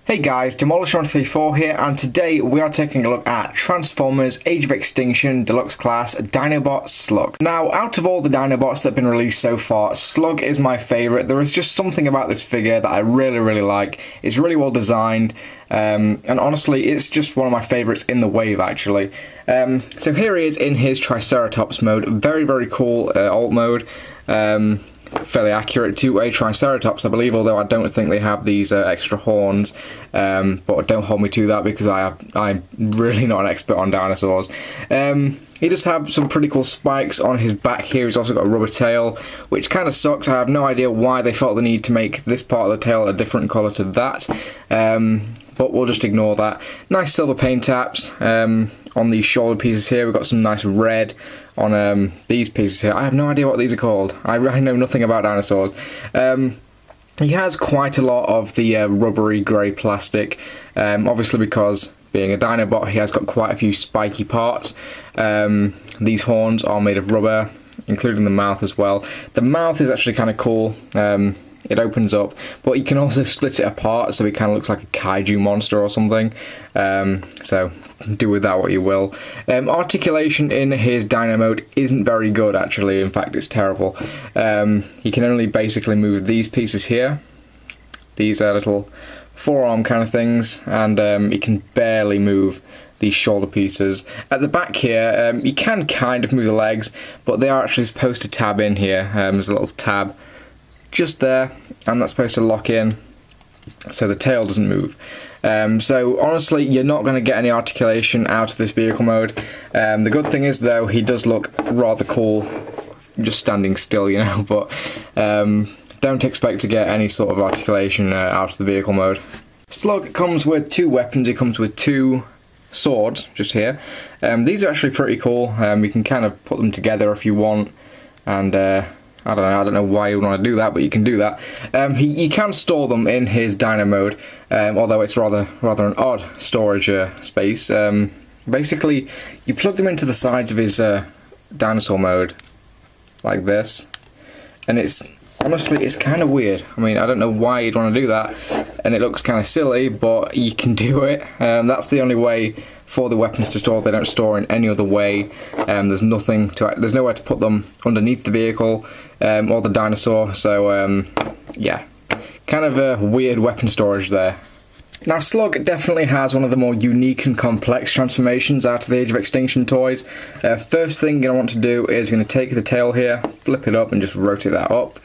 Hey guys, Demolisher134 here, and today we are taking a look at Transformers Age of Extinction Deluxe Class Dinobot Slug. Now, out of all the Dinobots that have been released so far, Slug is my favourite. There is just something about this figure that I really like. It's really well designed, and honestly, it's just one of my favourites in the wave, actually. So here he is in his Triceratops mode. Very cool alt mode. Fairly accurate to a Triceratops, I believe, although I don't think they have these extra horns, but don't hold me to that because I'm really not an expert on dinosaurs. He does have some pretty cool spikes on his back here. He's also got a rubber tail, which kind of sucks. I have no idea why they felt the need to make this part of the tail a different colour to that, but we'll just ignore that. Nice silver paint taps on these shoulder pieces here. We've got some nice red on these pieces here. I have no idea what these are called. I know nothing about dinosaurs. He has quite a lot of the rubbery grey plastic, obviously because being a Dinobot he has got quite a few spiky parts. These horns are made of rubber, including the mouth as well. The mouth is actually kind of cool. It opens up, but you can also split it apart so he kind of looks like a kaiju monster or something. So do with that what you will. Articulation in his Dino mode isn't very good, actually. In fact, it's terrible. He can only basically move these pieces here. These are little forearm kind of things, and he can barely move these shoulder pieces. At the back here, you can kind of move the legs, but they are actually supposed to tab in here. There's a little tab just there, and that's supposed to lock in so the tail doesn't move. So honestly, you're not going to get any articulation out of this vehicle mode. The good thing is, though, he does look rather cool just standing still, you know, but don't expect to get any sort of articulation out of the vehicle mode. Slug comes with two weapons. He comes with two swords just here. These are actually pretty cool. You can kind of put them together if you want, and I don't know why you would want to do that, but you can do that. You can store them in his Dino mode, although it's rather an odd storage space. Basically, you plug them into the sides of his dinosaur mode, like this, and honestly, it's kind of weird. I mean, I don't know why you'd want to do that, and it looks kind of silly, but you can do it. That's the only way for the weapons to store. They don't store in any other way. There's nowhere to put them underneath the vehicle or the dinosaur, so yeah, kind of a weird weapon storage there. Now, Slug definitely has one of the more unique and complex transformations out of the Age of Extinction toys. First thing you're going to want to do is you're going to take the tail here, flip it up and just rotate that up.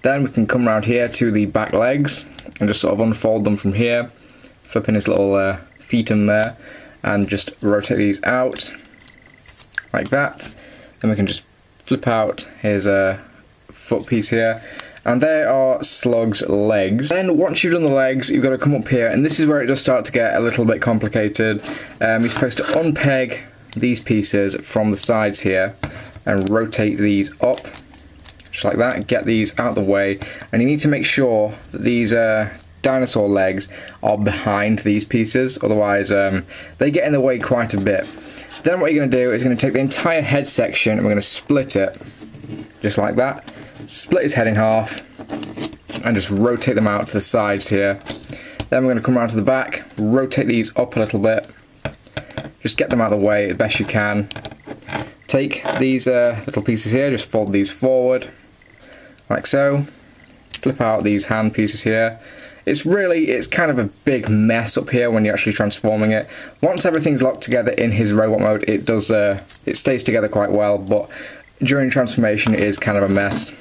Then we can come around here to the back legs and just sort of unfold them from here, flipping his little feet in there, and just rotate these out like that. Then we can just flip out his foot piece here, and there are Slug's legs. Then once you've done the legs, you've got to come up here, and this is where it does start to get a little bit complicated. You're supposed to unpeg these pieces from the sides here and rotate these up just like that, get these out of the way, and you need to make sure that these dinosaur legs are behind these pieces, otherwise they get in the way quite a bit. Then what you're going to do is you're going to take the entire head section and we're going to split it just like that, split his head in half and just rotate them out to the sides here. Then we're going to come around to the back, rotate these up a little bit, just get them out of the way as best you can. Take these little pieces here, just fold these forward like so, flip out these hand pieces here. It's kind of a big mess up here when you're actually transforming it. Once everything's locked together in his robot mode, it stays together quite well, but during transformation it is kind of a mess.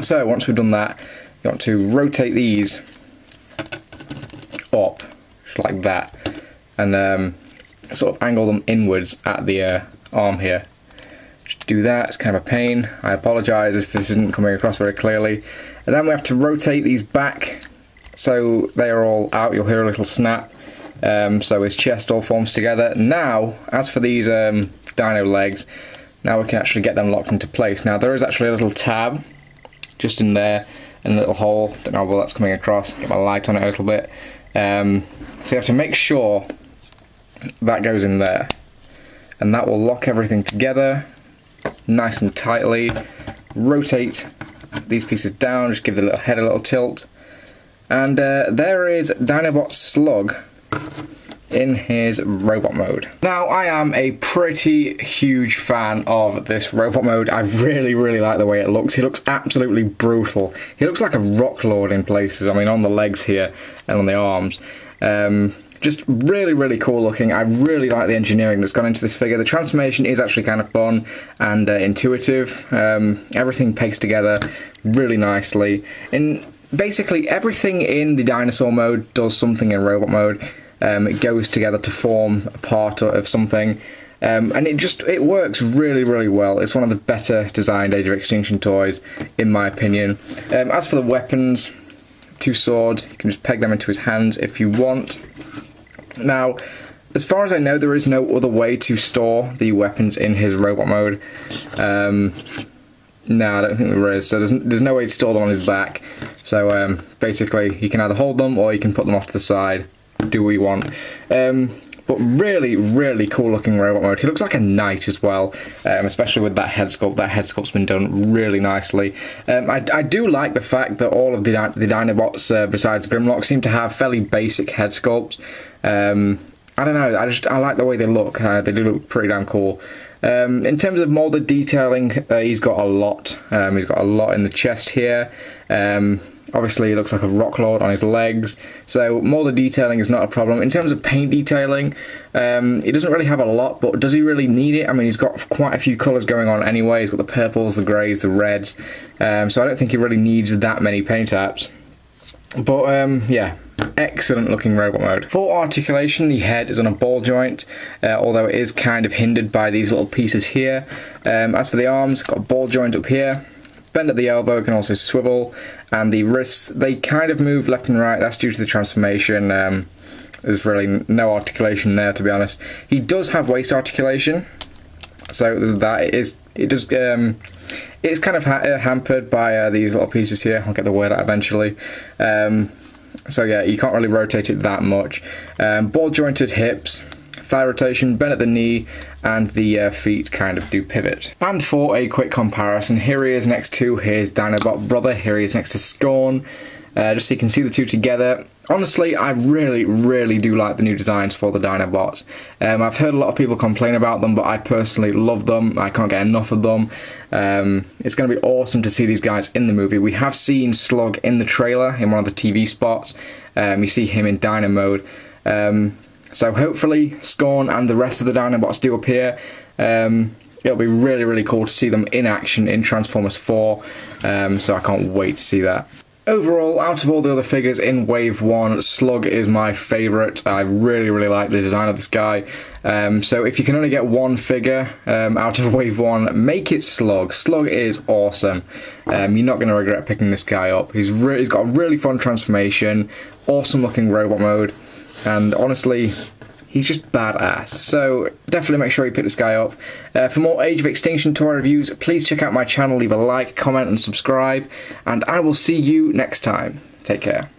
So once we've done that, you want to rotate these up, just like that, and sort of angle them inwards at the arm here. Just do that. It's kind of a pain. I apologise if this isn't coming across very clearly. And then we have to rotate these back so they are all out. You'll hear a little snap. So his chest all forms together. Now, as for these dino legs, now we can actually get them locked into place. Now there is actually a little tab just in there and a little hole. Don't know where that's coming across. Get my light on it a little bit. So you have to make sure that goes in there, and that will lock everything together nice and tightly. Rotate these pieces down, just give the little head a little tilt, And there is Dinobot Slug in his robot mode. Now, I am a pretty huge fan of this robot mode. I really like the way it looks. He looks absolutely brutal. He looks like a rock lord in places. I mean, on the legs here and on the arms. Just really cool looking. I really like the engineering that's gone into this figure. The transformation is actually kind of fun and intuitive. Everything paced together really nicely. And basically everything in the dinosaur mode does something in robot mode. It goes together to form a part of something, and it works really well. It's one of the better designed Age of Extinction toys, in my opinion. As for the weapons, 2 swords, you can just peg them into his hands if you want. Now, as far as I know, there is no other way to store the weapons in his robot mode. No, I don't think there is. So there's no way to store them on his back. So basically, you can either hold them or you can put them off to the side. Do what you want. But really cool looking robot mode. He looks like a knight as well, especially with that head sculpt. That head sculpt's been done really nicely. I do like the fact that all of the Dinobots, besides Grimlock, seem to have fairly basic head sculpts. I don't know, I like the way they look. They do look pretty damn cool. In terms of molded detailing, he's got a lot. He's got a lot in the chest here. Obviously, he looks like a rock lord on his legs, so molded detailing is not a problem. In terms of paint detailing, he doesn't really have a lot, but does he really need it? I mean, he's got quite a few colours going on anyway. He's got the purples, the greys, the reds, so I don't think he really needs that many paint apps. But yeah, excellent looking robot mode. For articulation, the head is on a ball joint, although it is kind of hindered by these little pieces here. As for the arms, got a ball joint up here. Bend at the elbow, can also swivel, and the wrists, they kind of move left and right. That's due to the transformation. There's really no articulation there, to be honest. He does have waist articulation, so there's that. It's kind of hampered by these little pieces here. I'll get the word out eventually. So yeah, you can't really rotate it that much. Ball jointed hips, thigh rotation, bend at the knee, and the feet kind of do pivot. And for a quick comparison, here he is next to his Dinobot brother. Here he is next to Scorn. Just so you can see the two together. Honestly, I really do like the new designs for the Dinobots. I've heard a lot of people complain about them, but I personally love them. I can't get enough of them. It's going to be awesome to see these guys in the movie. We have seen Slug in the trailer, in one of the TV spots. You see him in Dino mode. So hopefully Scorn and the rest of the Dinobots do appear. It'll be really cool to see them in action in Transformers 4. So I can't wait to see that. Overall, out of all the other figures in Wave 1, Slug is my favourite. I really like the design of this guy. So if you can only get one figure out of Wave 1, make it Slug. Slug is awesome. You're not going to regret picking this guy up. He's got a really fun transformation, awesome looking robot mode, and honestly, he's just badass. So definitely make sure you pick this guy up. For more Age of Extinction toy reviews, please check out my channel, leave a like, comment and subscribe, and I will see you next time. Take care.